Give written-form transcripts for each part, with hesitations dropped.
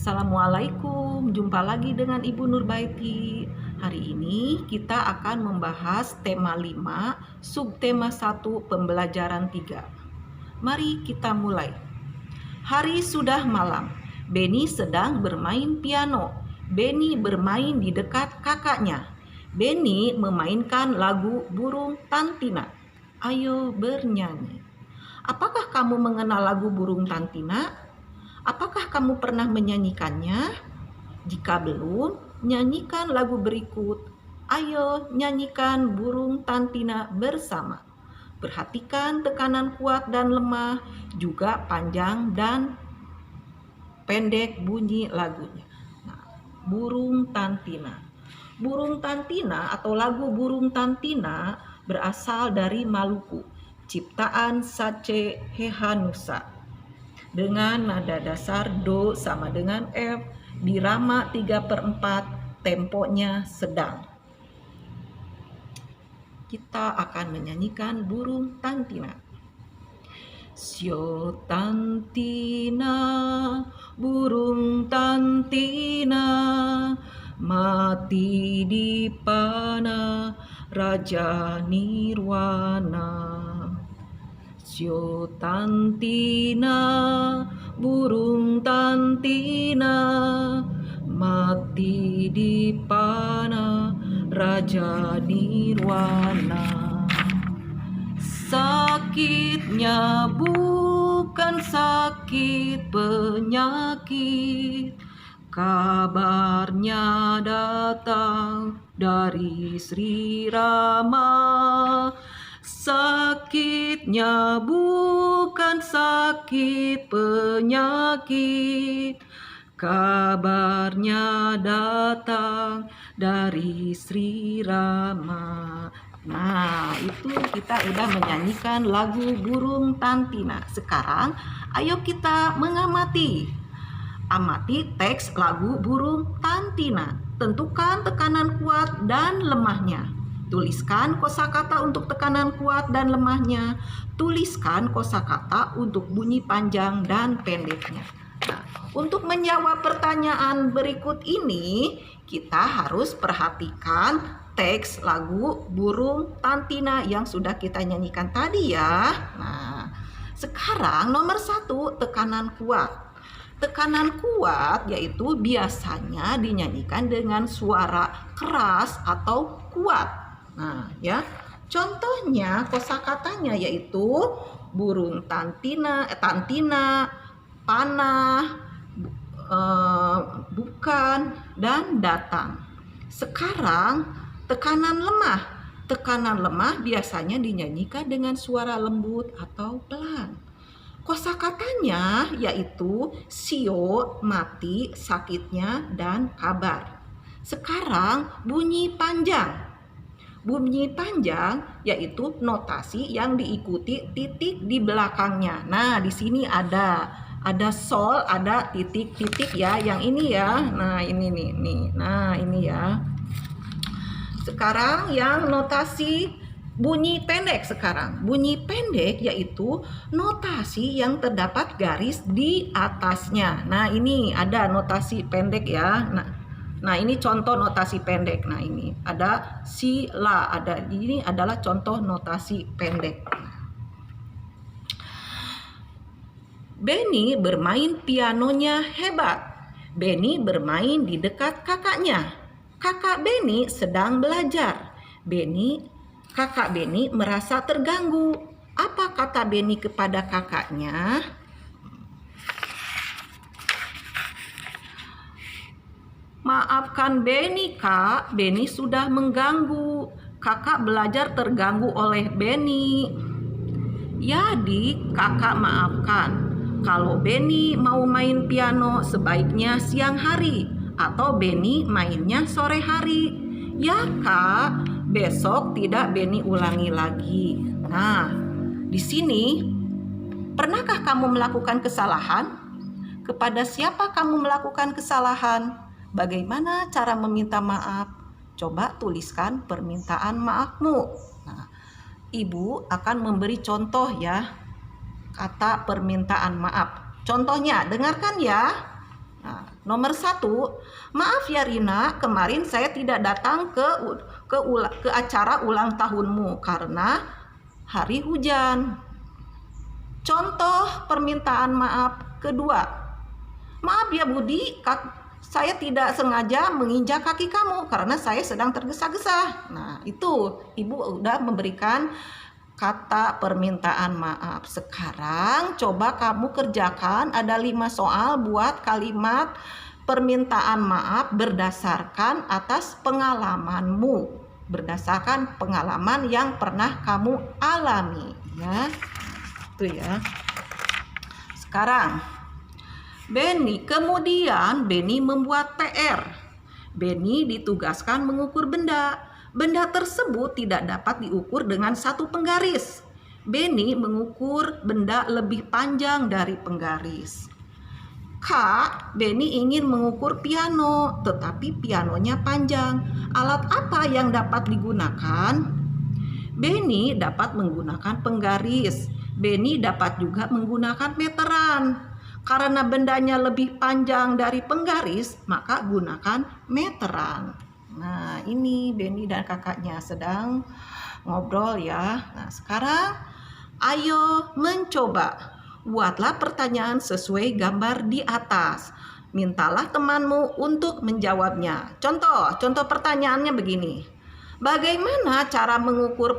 Assalamualaikum, jumpa lagi dengan Ibu Nurbaiti. Hari ini kita akan membahas tema 5, subtema 1, pembelajaran 3. Mari kita mulai. Hari sudah malam. Benny sedang bermain piano. Benny bermain di dekat kakaknya. Benny memainkan lagu Burung Tantina. Ayo bernyanyi. Apakah kamu mengenal lagu Burung Tantina? Apakah kamu pernah menyanyikannya? Jika belum, nyanyikan lagu berikut. Ayo nyanyikan Burung Tantina bersama. Perhatikan tekanan kuat dan lemah, juga panjang dan pendek bunyi lagunya. Nah, Burung Tantina. Burung Tantina atau lagu Burung Tantina berasal dari Maluku, ciptaan Sace Hehanussa. Dengan nada dasar Do sama dengan F, birama 3/4, temponya sedang. Kita akan menyanyikan Burung Tantina. Sio Tantina, burung Tantina, mati di pana Raja Nirwana. Sio Tantina, burung Tantina, mati di pana Raja Nirwana. Sakitnya bukan sakit penyakit, kabarnya datang dari Sri Rama. Sakitnya bukan sakit penyakit, kabarnya datang dari Sri Rama. Nah, itu kita udah menyanyikan lagu Burung Tantina. Sekarang ayo kita mengamati. Amati teks lagu Burung Tantina. Tentukan tekanan kuat dan lemahnya. Tuliskan kosakata untuk tekanan kuat dan lemahnya. Tuliskan kosakata untuk bunyi panjang dan pendeknya. Nah, untuk menjawab pertanyaan berikut ini, kita harus perhatikan teks lagu Burung Tantina yang sudah kita nyanyikan tadi ya. Nah, sekarang nomor 1, tekanan kuat. Tekanan kuat yaitu biasanya dinyanyikan dengan suara keras atau kuat. Nah, ya. Contohnya kosakatanya yaitu burung tantina, panah, bukan, dan datang. Sekarang tekanan lemah. Tekanan lemah biasanya dinyanyikan dengan suara lembut atau pelan. Kosakatanya yaitu sio, mati, sakitnya, dan kabar. Sekarang bunyi panjang. Bunyi panjang yaitu notasi yang diikuti titik di belakangnya. Nah, di sini ada sol, ada titik-titik ya. Yang ini ya. Nah, ini nih. Nah, ini ya. Sekarang yang notasi bunyi pendek sekarang. Bunyi pendek yaitu notasi yang terdapat garis di atasnya. Nah, ini ada notasi pendek ya. Nah, ini contoh notasi pendek. Nah, ini ada si, la, ada ini adalah contoh notasi pendek. Benny bermain pianonya hebat. Benny bermain di dekat kakaknya. Kakak Benny sedang belajar. Kakak Benny merasa terganggu. Apa kata Benny kepada kakaknya? Maafkan Benny, Kak. Benny sudah mengganggu. Kakak belajar terganggu oleh Benny. Ya, Dik, kakak maafkan. Kalau Benny mau main piano sebaiknya siang hari atau Benny mainnya sore hari. Ya, Kak. Besok tidak Benny ulangi lagi. Nah, di sini pernahkah kamu melakukan kesalahan? Kepada siapa kamu melakukan kesalahan? Bagaimana cara meminta maaf? Coba tuliskan permintaan maafmu. Nah, Ibu akan memberi contoh ya, kata permintaan maaf. Contohnya, dengarkan ya. Nah, Nomor 1, maaf ya Rina, kemarin saya tidak datang ke acara ulang tahunmu karena hari hujan. Contoh permintaan maaf kedua, maaf ya Budi, saya tidak sengaja menginjak kaki kamu karena saya sedang tergesa-gesa. Nah, itu Ibu udah memberikan kata permintaan maaf. Sekarang coba kamu kerjakan, ada 5 soal buat kalimat permintaan maaf berdasarkan atas pengalamanmu, berdasarkan pengalaman yang pernah kamu alami, ya. Itu ya. Sekarang kemudian Benny membuat PR. Benny ditugaskan mengukur benda. Benda tersebut tidak dapat diukur dengan satu penggaris. Benny mengukur benda lebih panjang dari penggaris. Benny ingin mengukur piano, tetapi pianonya panjang. Alat apa yang dapat digunakan? Benny dapat menggunakan penggaris. Benny dapat juga menggunakan meteran. Karena bendanya lebih panjang dari penggaris, maka gunakan meteran. Nah, ini Benny dan kakaknya sedang ngobrol ya. Nah, sekarang ayo mencoba. Buatlah pertanyaan sesuai gambar di atas. Mintalah temanmu untuk menjawabnya. Contoh pertanyaannya begini. Bagaimana cara mengukur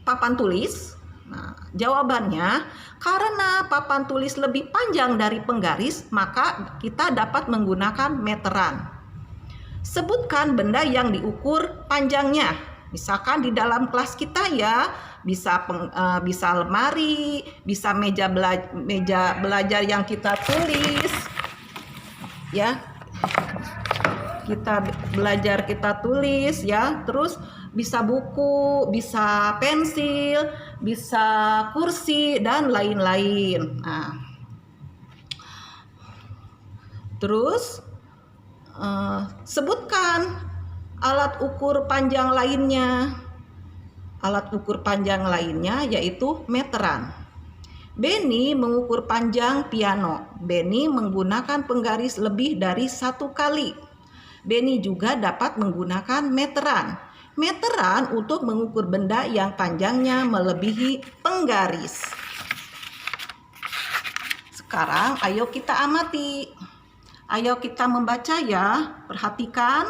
papan tulis? Nah, jawabannya, karena papan tulis lebih panjang dari penggaris, maka kita dapat menggunakan meteran. Sebutkan benda yang diukur panjangnya. Misalkan di dalam kelas kita ya, bisa lemari, bisa meja belajar yang kita tulis. Ya. Kita tulis ya, terus bisa buku, bisa pensil, bisa kursi dan lain-lain. Nah. Terus sebutkan alat ukur panjang lainnya. Alat ukur panjang lainnya yaitu meteran. Benny mengukur panjang piano. Benny menggunakan penggaris lebih dari 1 kali. Benny juga dapat menggunakan meteran. Meteran untuk mengukur benda yang panjangnya melebihi penggaris. Sekarang ayo kita amati. Ayo kita membaca ya, perhatikan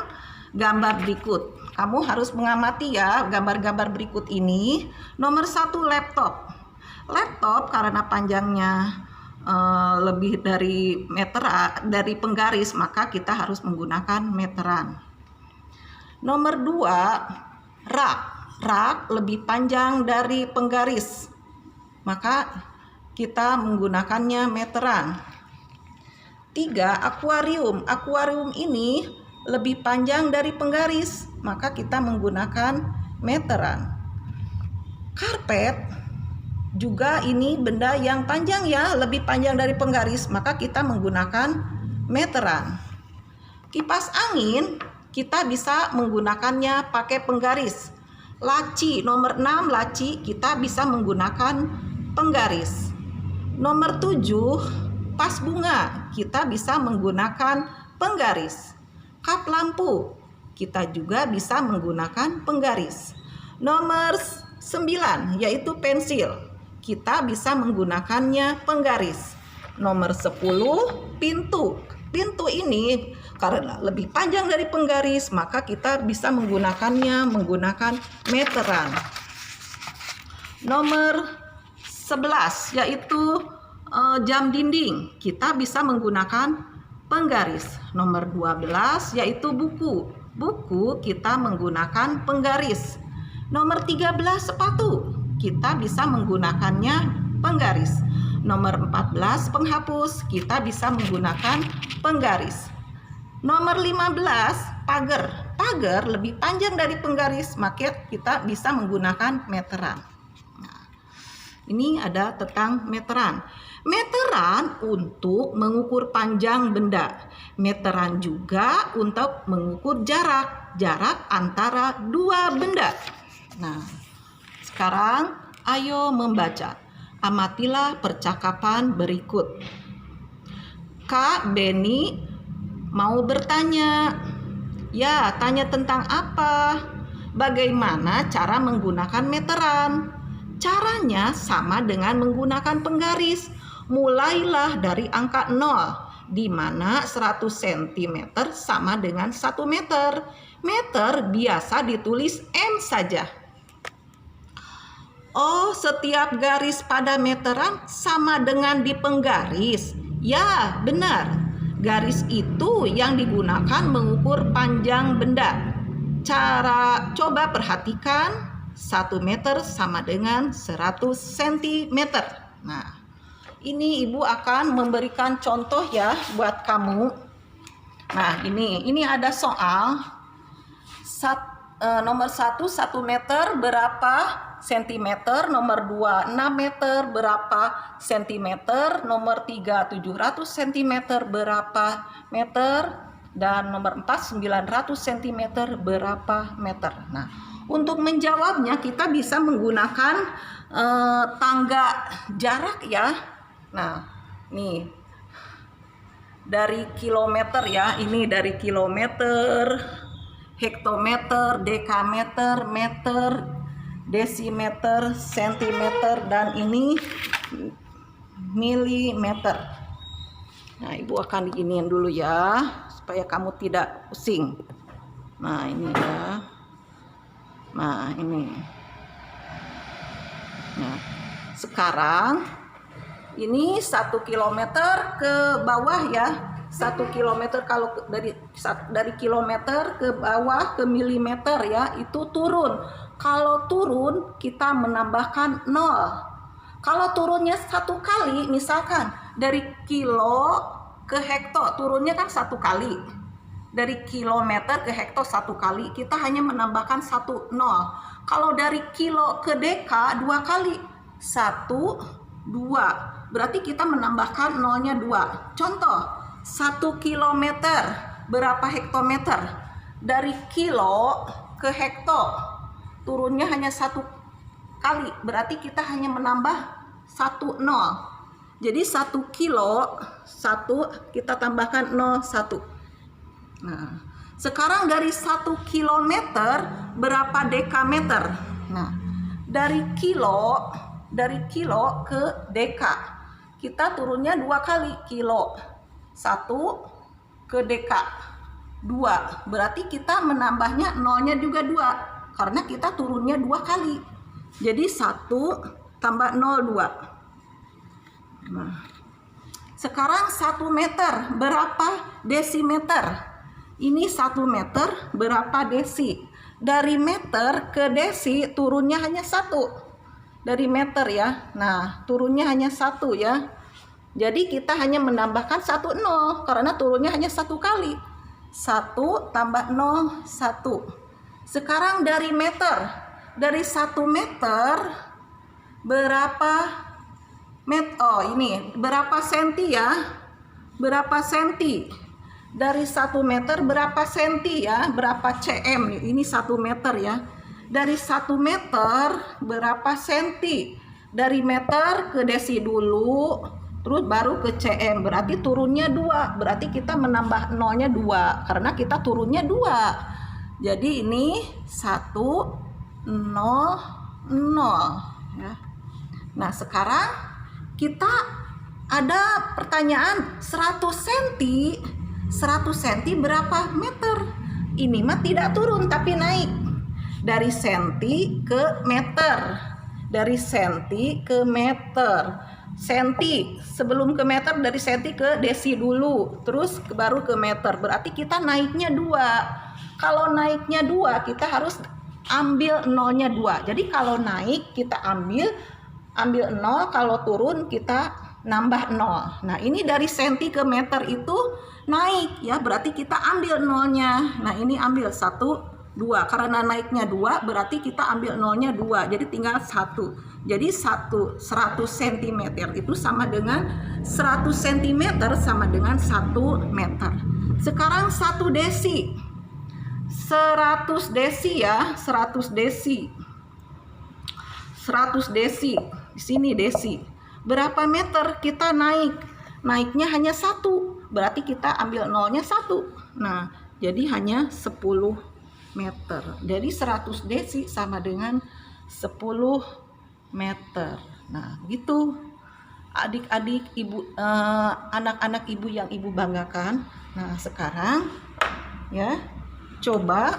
gambar berikut. Kamu harus mengamati ya gambar-gambar berikut ini. Nomor 1, laptop. Laptop karena panjangnya lebih dari dari penggaris, maka kita harus menggunakan meteran. Nomor 2, rak. Rak lebih panjang dari penggaris, maka kita menggunakannya meteran. 3, akuarium. Akuarium ini lebih panjang dari penggaris, maka kita menggunakan meteran. Karpet juga ini benda yang panjang ya, lebih panjang dari penggaris, maka kita menggunakan meteran. Kipas angin kita bisa menggunakannya pakai penggaris. Laci nomor 6, laci kita bisa menggunakan penggaris. Nomor 7, tas bunga kita bisa menggunakan penggaris. Kap lampu kita juga bisa menggunakan penggaris. Nomor 9 yaitu pensil, kita bisa menggunakannya penggaris. Nomor 10, pintu. Pintu ini karena lebih panjang dari penggaris, maka kita bisa menggunakannya menggunakan meteran. Nomor 11 yaitu jam dinding, kita bisa menggunakan penggaris. Nomor 12 yaitu buku. Buku kita menggunakan penggaris. Nomor 13, sepatu, kita bisa menggunakannya penggaris. Nomor 14, penghapus, kita bisa menggunakan penggaris. Nomor 15, pagar. Pagar lebih panjang dari penggaris, maka kita bisa menggunakan meteran. Nah, ini ada tentang meteran. Meteran untuk mengukur panjang benda. Meteran juga untuk mengukur jarak antara 2 benda. Nah, sekarang ayo membaca. Amatilah percakapan berikut. Kak Beni mau bertanya. Ya, tanya tentang apa? Bagaimana cara menggunakan meteran? Caranya sama dengan menggunakan penggaris. Mulailah dari angka 0, di mana 100 cm sama dengan 1 meter. Meter biasa ditulis M saja. Oh, setiap garis pada meteran sama dengan di penggaris. Ya, benar. Garis itu yang digunakan mengukur panjang benda. Coba perhatikan, 1 meter sama dengan 100 cm. Nah, ini Ibu akan memberikan contoh ya buat kamu. Nah, ini ada soal. Nomor 1 meter berapa sentimeter, nomor 2 6 meter berapa sentimeter, nomor 3 700 cm berapa meter, dan nomor 4 900 cm berapa meter. Nah, untuk menjawabnya kita bisa menggunakan tangga jarak ya. Nah, nih dari kilometer ya, ini dari kilometer, hektometer, dekameter, meter, desimeter, sentimeter, dan ini milimeter. Nah, Ibu akan diginiin dulu ya, supaya kamu tidak pusing. Nah, ini ya. Nah, ini. Nah, sekarang ini 1 kilometer ke bawah ya. 1 kilometer kalau dari kilometer ke bawah ke milimeter ya, itu turun. Kalau turun kita menambahkan 0. Kalau turunnya 1 kali, misalkan dari kilo ke hekto, turunnya kan 1 kali. Dari kilometer ke hekto 1 kali, kita hanya menambahkan 1 0. Kalau dari kilo ke deka 2 kali, 1 2. Berarti kita menambahkan 0-nya 2. Contoh, 1 kilometer berapa hektometer? Dari kilo ke hekto turunnya hanya 1 kali, berarti kita hanya menambah 1 0. Jadi 1 kilo 1 kita tambahkan 0 1. Nah, sekarang dari 1 kilometer berapa dekameter? Nah, dari kilo ke deka kita turunnya 2 kali, kilo 1 ke deka 2, berarti kita menambahnya 0-nya juga 2 karena kita turunnya 2 kali. Jadi 1 tambah 0 2. Nah, sekarang 1 meter berapa desimeter? Ini 1 meter berapa desi? Dari meter ke desi turunnya hanya 1. Dari meter ya. Nah, turunnya hanya 1 ya. Jadi kita hanya menambahkan 1 0 karena turunnya hanya 1 kali. 1 tambah 0 1. Sekarang dari meter. Dari 1 meter berapa ini berapa senti ya? Berapa senti? Dari 1 meter berapa senti ya? Berapa cm? Ini 1 meter ya. Dari 1 meter berapa senti? Dari meter ke desi dulu, terus baru ke cm, berarti turunnya 2. Berarti kita menambah 0-nya 2 karena kita turunnya 2. Jadi ini 1 0 0 ya. Nah, sekarang kita ada pertanyaan 100 cm. 100 cm berapa meter? Ini mah tidak turun tapi naik. Dari senti ke meter. Dari senti ke meter. Senti sebelum ke meter, dari senti ke desi dulu, terus baru ke meter, berarti kita naiknya 2. Kalau naiknya 2 kita harus ambil 0-nya 2. Jadi kalau naik kita ambil 0, kalau turun kita nambah 0. Nah, ini dari senti ke meter itu naik ya, berarti kita ambil 0-nya. Nah, ini ambil 1 2, karena naiknya 2 berarti kita ambil 0-nya 2, jadi tinggal 1. Jadi 100 cm itu sama dengan 100 cm sama dengan 1 meter. Sekarang 1 desi. 100 desi ya, 100 desi. 100 desi. Di sini desi. Berapa meter kita naik? Naiknya hanya 1. berarti kita ambil nolnya 1. Nah, jadi hanya 10 meter. Jadi 100 desi sama dengan 10 meter. Nah, gitu. Adik-adik ibu, anak-anak ibu yang ibu banggakan. Nah, sekarang ya, coba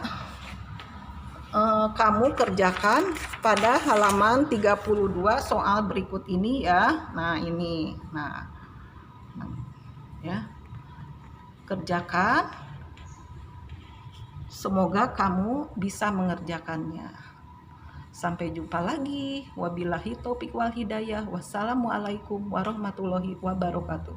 kamu kerjakan pada halaman 32 soal berikut ini ya. Nah, ini. Nah, ya. Kerjakan. Semoga kamu bisa mengerjakannya. Sampai jumpa lagi. Wabillahi taufik wal hidayah. Wassalamualaikum warahmatullahi wabarakatuh.